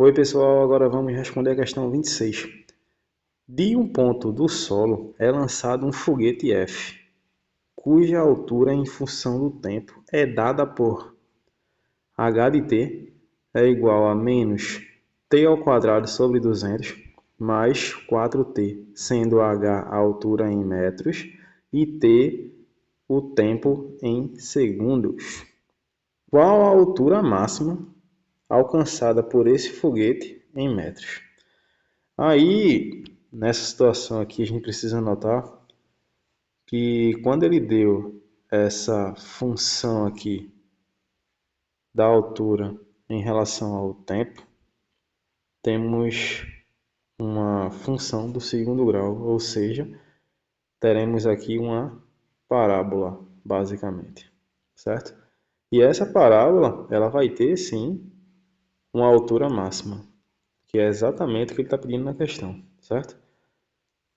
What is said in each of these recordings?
Oi pessoal, agora vamos responder a questão 26. De um ponto do solo é lançado um foguete F, cuja altura em função do tempo é dada por h de t é igual a menos t ao quadrado sobre 200 mais 4t, sendo h a altura em metros e t o tempo em segundos. Qual a altura máxima alcançada por esse foguete em metros? Aí, nessa situação aqui, a gente precisa notar que quando ele deu essa função aqui da altura em relação ao tempo, temos uma função do segundo grau, ou seja, teremos aqui uma parábola, basicamente, certo? E essa parábola, ela vai ter, sim, uma altura máxima, que é exatamente o que ele está pedindo na questão, certo?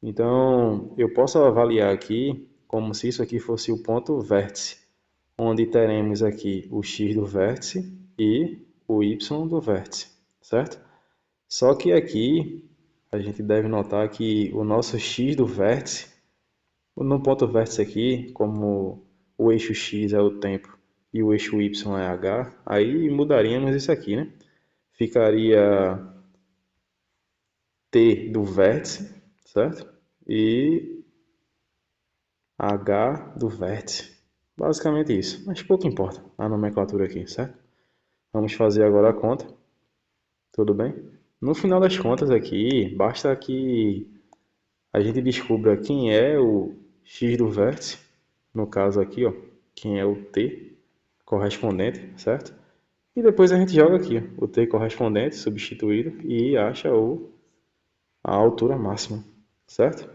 Então, eu posso avaliar aqui como se isso aqui fosse o ponto vértice, onde teremos aqui o x do vértice e o y do vértice, certo? Só que aqui a gente deve notar que o nosso x do vértice, no ponto vértice aqui, como o eixo x é o tempo e o eixo y é h, aí mudaríamos isso aqui, né? Ficaria t do vértice, certo? E h do vértice. Basicamente isso, mas pouco importa a nomenclatura aqui, certo? Vamos fazer agora a conta, tudo bem? No final das contas aqui, basta que a gente descubra quem é o x do vértice, no caso aqui, ó, quem é o t correspondente, certo? E depois a gente joga aqui ó, o t correspondente substituído e acha a altura máxima, certo?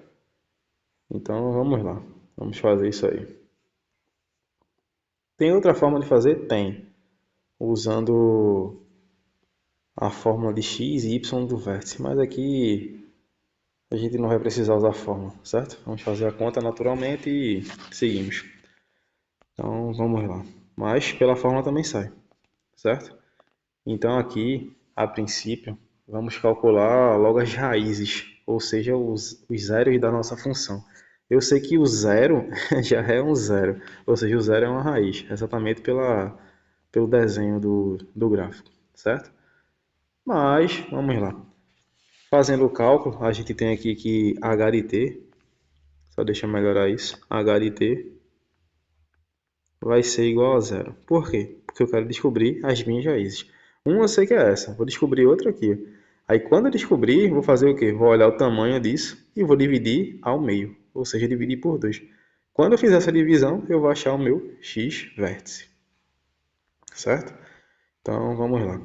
Então vamos lá, vamos fazer isso aí. Tem outra forma de fazer? Tem. Usando a fórmula de x e y do vértice. Mas aqui a gente não vai precisar usar a fórmula, certo? Vamos fazer a conta naturalmente e seguimos. Então vamos lá. Mas pela fórmula também sai, certo? Então aqui, a princípio, vamos calcular logo as raízes, ou seja, os zeros da nossa função. Eu sei que o zero já é um zero, ou seja, o zero é uma raiz, exatamente pelo desenho do gráfico, certo? Mas, vamos lá. Fazendo o cálculo, a gente tem aqui que h de t, só deixa eu melhorar isso, h de t vai ser igual a zero. Por quê? Porque eu quero descobrir as minhas raízes. Uma eu sei que é essa, vou descobrir outra aqui. Aí quando eu descobrir, vou fazer o quê? Vou olhar o tamanho disso e vou dividir ao meio, ou seja, dividir por 2. Quando eu fizer essa divisão, eu vou achar o meu x vértice, certo? Então vamos lá.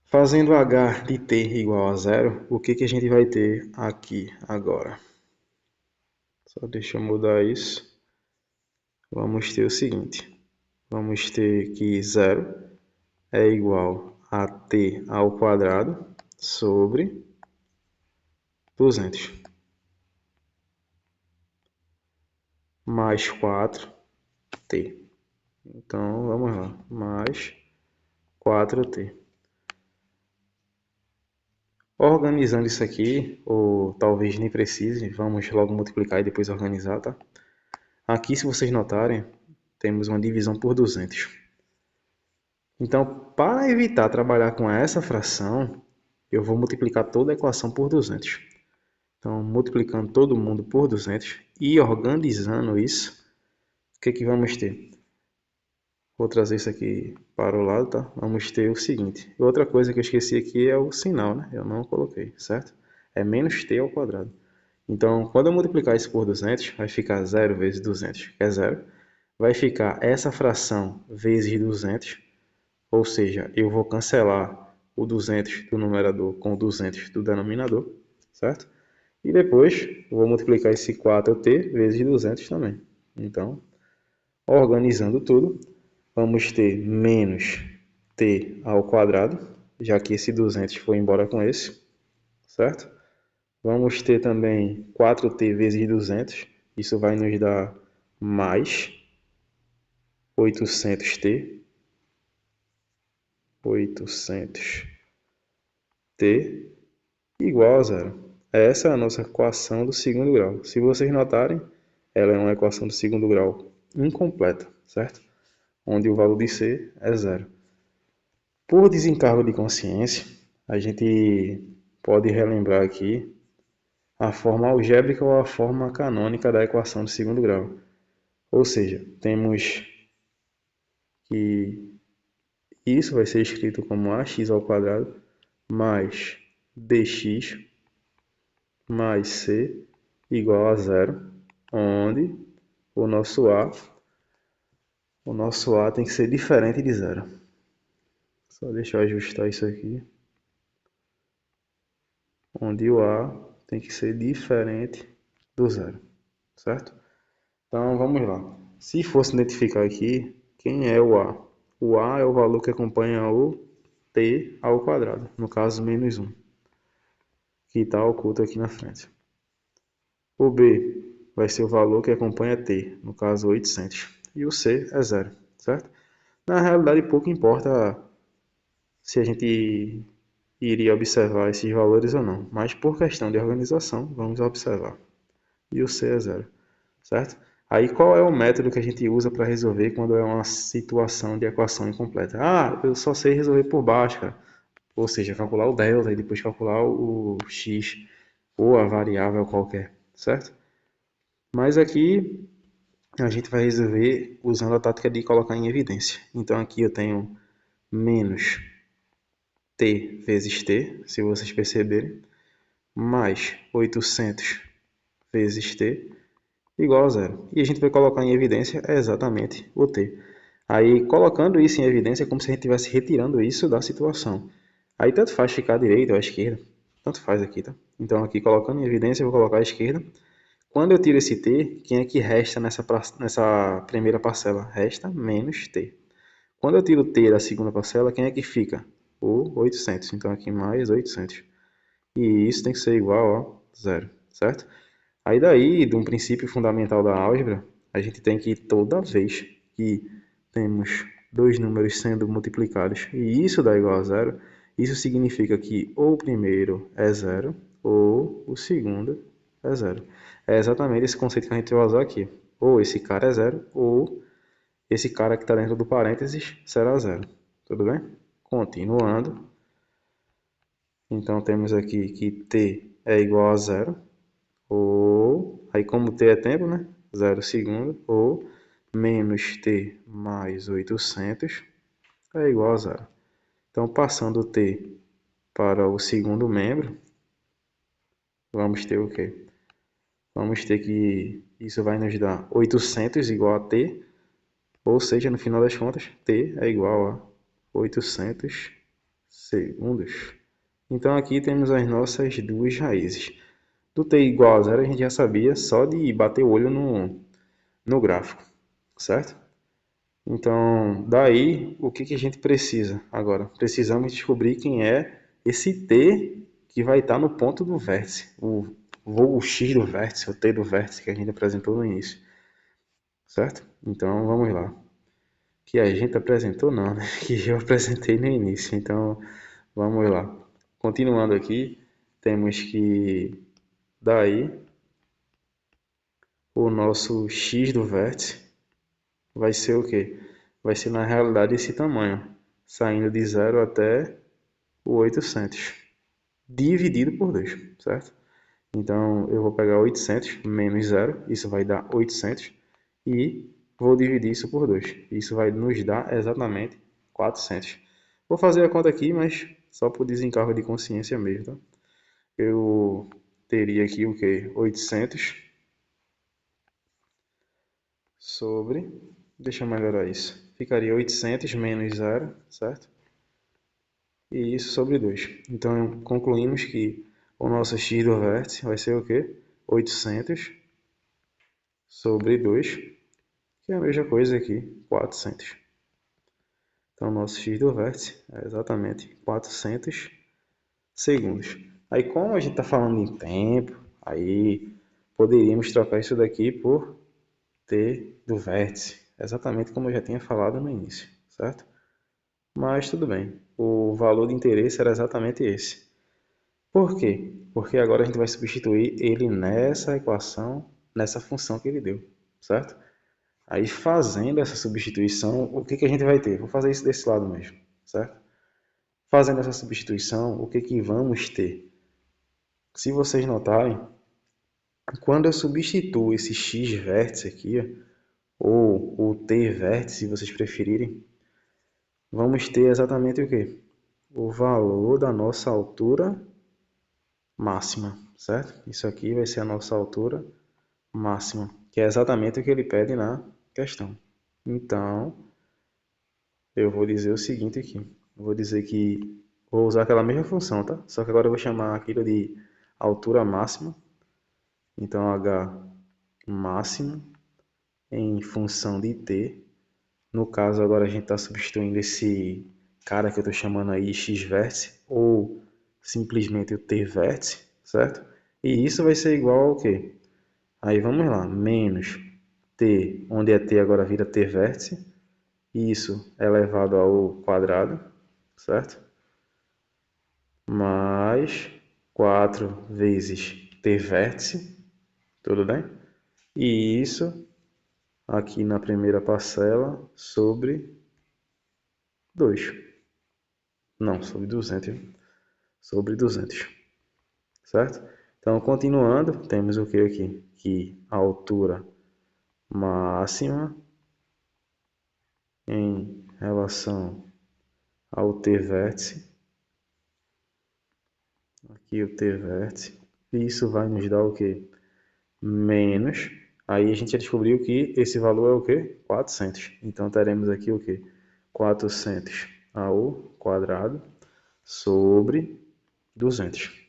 Fazendo h de t igual a zero, o que a gente vai ter aqui agora? Só deixa eu mudar isso. Vamos ter o seguinte. Vamos ter que zero é igual a t ao quadrado sobre 200. Mais 4t. Então, vamos lá. Mais 4t. Organizando isso aqui, ou talvez nem precise, vamos logo multiplicar e depois organizar, tá? Aqui, se vocês notarem, temos uma divisão por 200. Então, para evitar trabalhar com essa fração, eu vou multiplicar toda a equação por 200. Então, multiplicando todo mundo por 200 e organizando isso, o que vamos ter? Vou trazer isso aqui para o lado, tá? Vamos ter o seguinte. Outra coisa que eu esqueci aqui é o sinal, né? Eu não coloquei, certo? É menos t ao quadrado. Então, quando eu multiplicar isso por 200, vai ficar 0 vezes 200, que é 0. Vai ficar essa fração vezes 200, ou seja, eu vou cancelar o 200 do numerador com o 200 do denominador, certo? E depois eu vou multiplicar esse 4t vezes 200 também. Então, organizando tudo, vamos ter menos t ao quadrado, já que esse 200 foi embora com esse, certo? Vamos ter também 4t vezes 200, isso vai nos dar mais 800t, 800 t igual a zero. Essa é a nossa equação do segundo grau. Se vocês notarem, ela é uma equação do segundo grau incompleta, certo? Onde o valor de c é zero. Por desencargo de consciência, a gente pode relembrar aqui a forma algébrica ou a forma canônica da equação do segundo grau. Ou seja, temos que isso vai ser escrito como ax ao quadrado mais bx mais c igual a zero, onde o nosso a tem que ser diferente de zero. Só deixa eu ajustar isso aqui. Onde o a tem que ser diferente do zero, certo? Então vamos lá. Se fosse identificar aqui, quem é o a? O a é o valor que acompanha o t ao quadrado, no caso menos 1, que está oculto aqui na frente. O b vai ser o valor que acompanha t, no caso 800. E o c é zero, certo? Na realidade, pouco importa se a gente iria observar esses valores ou não, mas por questão de organização, vamos observar. E o c é zero, certo? Aí qual é o método que a gente usa para resolver quando é uma situação de equação incompleta? Ah, eu só sei resolver por baixo, cara. Ou seja, calcular o delta e depois calcular o x ou a variável qualquer, certo? Mas aqui a gente vai resolver usando a tática de colocar em evidência. Então aqui eu tenho menos t vezes t, se vocês perceberem, mais 800 vezes t igual a zero. E a gente vai colocar em evidência exatamente o t. Aí, colocando isso em evidência, é como se a gente estivesse retirando isso da situação. Aí, tanto faz ficar à direita ou à esquerda. Tanto faz aqui, tá? Então, aqui, colocando em evidência, eu vou colocar à esquerda. Quando eu tiro esse t, quem é que resta nessa primeira parcela? Resta menos t. Quando eu tiro o t da segunda parcela, quem é que fica? O 800. Então, aqui mais 800. E isso tem que ser igual a zero, certo? Aí daí, de um princípio fundamental da álgebra, a gente tem que toda vez que temos dois números sendo multiplicados e isso dá igual a zero, isso significa que ou o primeiro é zero ou o segundo é zero. É exatamente esse conceito que a gente vai usar aqui. Ou esse cara é zero ou esse cara que está dentro do parênteses será zero. Tudo bem? Continuando. Então temos aqui que t é igual a zero. Ou, aí como t é tempo, né? 0 segundo, ou menos t mais 800 é igual a zero. Então, passando o t para o segundo membro, vamos ter o quê? Vamos ter que isso vai nos dar 800 igual a t, ou seja, no final das contas, t é igual a 800 segundos. Então, aqui temos as nossas duas raízes. Do t igual a zero, a gente já sabia só de bater o olho no gráfico, certo? Então, daí, o que que a gente precisa agora? Precisamos descobrir quem é esse t que vai estar no ponto do vértice, o x do vértice, o t do vértice que a gente apresentou no início, certo? Então, vamos lá. Que a gente apresentou não, né? Que eu apresentei no início. Então, vamos lá. Continuando aqui, temos que daí o nosso x do vértice vai ser o quê? Vai ser na realidade esse tamanho, saindo de 0 até o 800, dividido por 2, certo? Então eu vou pegar 800 menos 0, isso vai dar 800, e vou dividir isso por 2. Isso vai nos dar exatamente 400. Vou fazer a conta aqui, mas só por desencargo de consciência mesmo, tá? Eu teria aqui o que? 800 sobre, deixa eu melhorar isso, ficaria 800 menos 0, certo? E isso sobre 2. Então, concluímos que o nosso x do vértice vai ser o quê? 800 sobre 2, que é a mesma coisa aqui, 400. Então, nosso x do vértice é exatamente 400 segundos. Aí, como a gente está falando em tempo, aí poderíamos trocar isso daqui por t do vértice, exatamente como eu já tinha falado no início, certo? Mas tudo bem, o valor de interesse era exatamente esse. Por quê? Porque agora a gente vai substituir ele nessa equação, nessa função que ele deu, certo? Aí fazendo essa substituição, o que que a gente vai ter? Vou fazer isso desse lado mesmo, certo? Fazendo essa substituição, o que que vamos ter? Se vocês notarem, quando eu substituo esse x vértice aqui, ou o t vértice, se vocês preferirem, vamos ter exatamente o quê? O valor da nossa altura máxima, certo? Isso aqui vai ser a nossa altura máxima, que é exatamente o que ele pede na questão. Então, eu vou dizer o seguinte aqui. Eu vou dizer que vou usar aquela mesma função, tá? Só que agora eu vou chamar aquilo de altura máxima. Então, h máximo em função de t. No caso, agora a gente está substituindo esse cara que eu estou chamando aí x vértice, ou simplesmente o t vértice, certo? E isso vai ser igual ao quê? Aí vamos lá, menos t, onde é t agora vira t vértice, isso elevado ao quadrado, certo? Mais 4 vezes t vértice, tudo bem? E isso aqui na primeira parcela sobre 2. Não, sobre 200. Sobre 200. Certo? Então, continuando, temos o que aqui? Que a altura máxima em relação ao t vértice. Aqui o t vértice. Isso vai nos dar o que? Menos. Aí a gente já descobriu que esse valor é o que? 400. Então, teremos aqui o que? 400 ao quadrado sobre 200.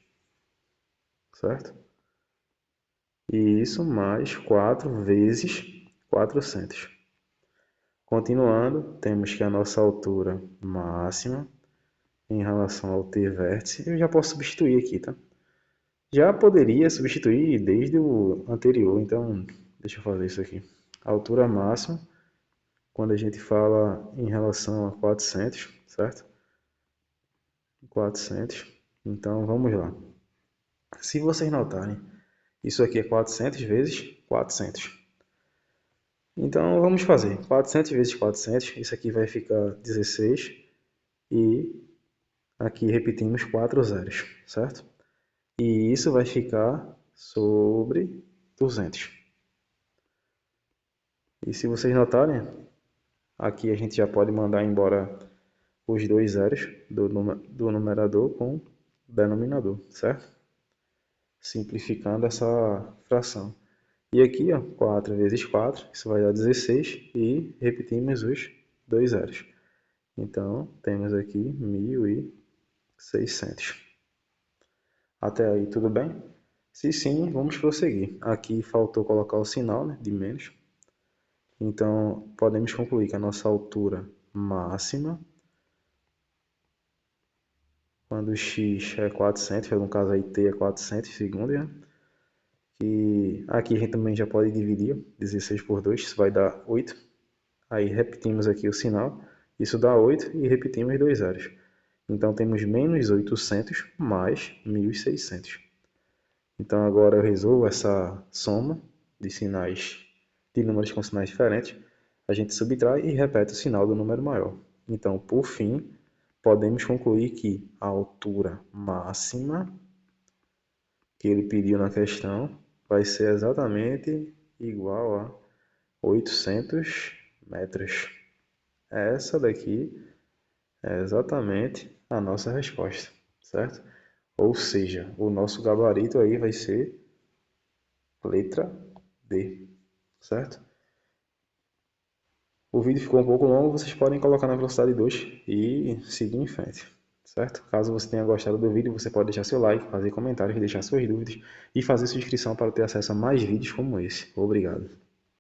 Certo? E isso mais 4 vezes 400. Continuando, temos que a nossa altura máxima em relação ao t vértice, eu já posso substituir aqui, tá? Já poderia substituir desde o anterior, então deixa eu fazer isso aqui. A altura máxima, quando a gente fala em relação a 400, certo? 400. Então vamos lá. Se vocês notarem, isso aqui é 400 vezes 400. Então vamos fazer 400 vezes 400, isso aqui vai ficar 16 e aqui repetimos 4 zeros, certo? E isso vai ficar sobre 200. E se vocês notarem, aqui a gente já pode mandar embora os dois zeros do numerador com o denominador, certo? Simplificando essa fração. E aqui, ó, 4 vezes 4, isso vai dar 16 e repetimos os dois zeros. Então, temos aqui 1.600. Até aí, tudo bem? Se sim, vamos prosseguir. Aqui faltou colocar o sinal, né, de menos. Então, podemos concluir que a nossa altura máxima, quando x é 400, no caso aí t é 400 segundos, né? E aqui a gente também já pode dividir 16 por 2, isso vai dar 8. Aí repetimos aqui o sinal, isso dá 8 e repetimos dois zeros. Então temos menos 800 mais 1.600. Então agora eu resolvo essa soma de sinais, de números com sinais diferentes. A gente subtrai e repete o sinal do número maior. Então, por fim, podemos concluir que a altura máxima que ele pediu na questão vai ser exatamente igual a 800 metros. Essa daqui é exatamente a nossa resposta, certo? Ou seja, o nosso gabarito aí vai ser letra D, certo? O vídeo ficou um pouco longo, vocês podem colocar na velocidade 2 e seguir em frente, certo? Caso você tenha gostado do vídeo, você pode deixar seu like, fazer comentários, deixar suas dúvidas e fazer sua inscrição para ter acesso a mais vídeos como esse. Obrigado.